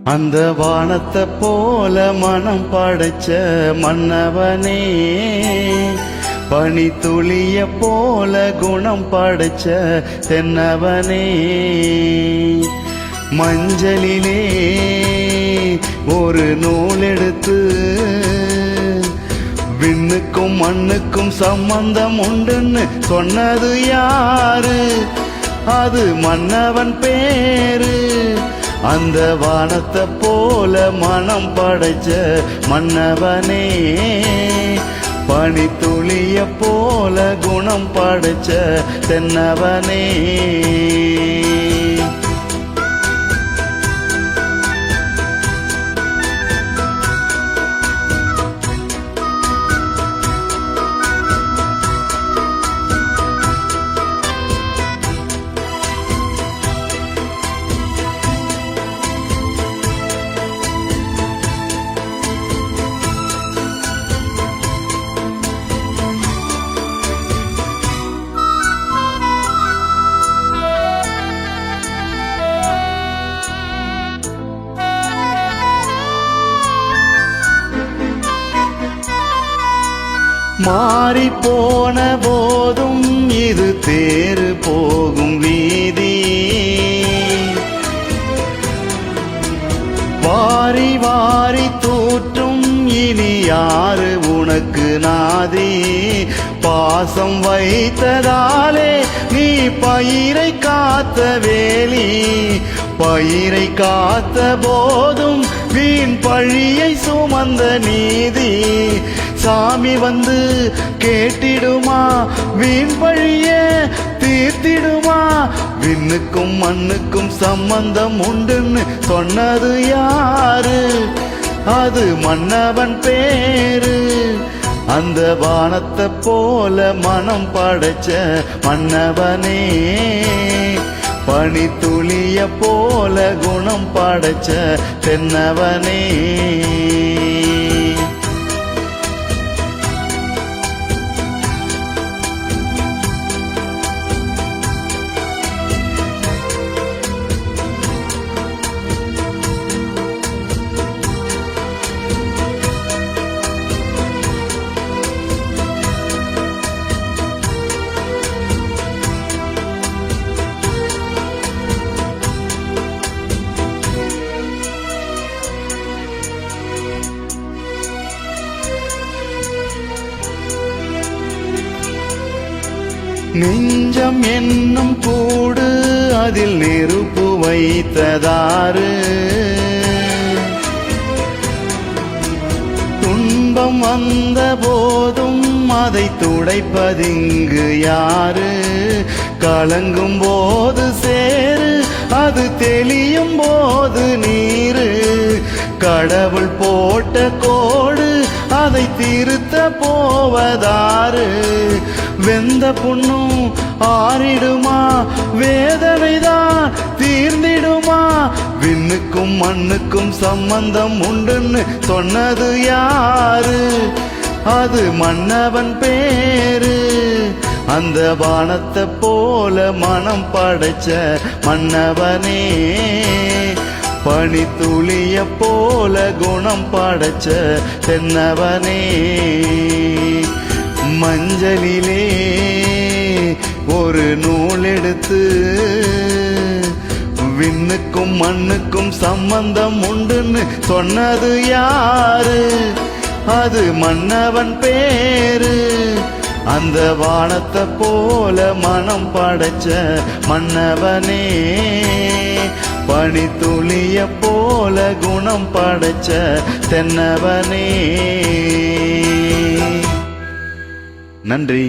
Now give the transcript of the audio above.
அந்த வானத்தை போல மனம் படைச்ச மன்னவனே, பனி துளிய போல குணம் படைச்ச தென்னவனே, மஞ்சளிலே ஒரு நூல் எடுத்து விண்ணுக்கும் மண்ணுக்கும் சம்பந்தம் உண்டுன்னு சொன்னது யாரு? அது மன்னவன் பேரு. அந்த வானத்தை போல மனம் படைச்ச மன்னவனே, பனி துளிய போல குணம் படைச்ச தென்னவனே. மாறி போன போதும் இது தேறு போகும் வீதி, வாரி வாரி தூற்றும் இனி யாரு உனக்கு நாதி? பாசம் வைத்ததாலே நீ பயிரை காத்த வேலி, பயிரை காத்த போதும் வீண் பழியை சுமந்த நீதி. சாமி வந்து கேட்டிடுமா, வீண் பழிய தீர்த்திடுமா? விண்ணுக்கும் மண்ணுக்கும் சம்பந்தம் உண்டுன்னு சொன்னது யாரு? அது மன்னவன் பேரு. அந்த வானத்தை போல மனம் படைச்ச மன்னவனே, பனி துளிய போல குணம் படைச்ச தென்னவனே. நெஞ்சம் என்னும் கூடு அதில் நெருப்பு வைத்ததாறு? துன்பம் வந்த போதும் அதை துடைப்பதிங்கு யாரு? கலங்கும் போது சேரு, அது தெளியும் போது நீரு. கடவுள் போட்ட கோடு அதை திருத்த போவதாறு? வெந்த புண்ணும் ஆறிடுமா, வேதனைதான் தீர்ந்திடுமா? விண்ணுக்கும் மண்ணுக்கும் சம்பந்தம் உண்டுன்னு சொன்னது யாரு? அது மன்னவன் பேரு. அந்த வானத்தை போல மனம் படைச்ச மன்னவனே, பனி துளிய போல குணம் படைச்ச தென்னவனே, மஞ்சளிலே ஒரு நூல் எடுத்து விண்ணுக்கும் மண்ணுக்கும் சம்பந்தம் உண்டுன்னு சொன்னது யாரு? அது மன்னவன் பேரு. அந்த வானத்தை போல மனம் படைச்ச மன்னவனே, பனி துளிய போல குணம் படைச்ச தென்னவனே. நன்றி.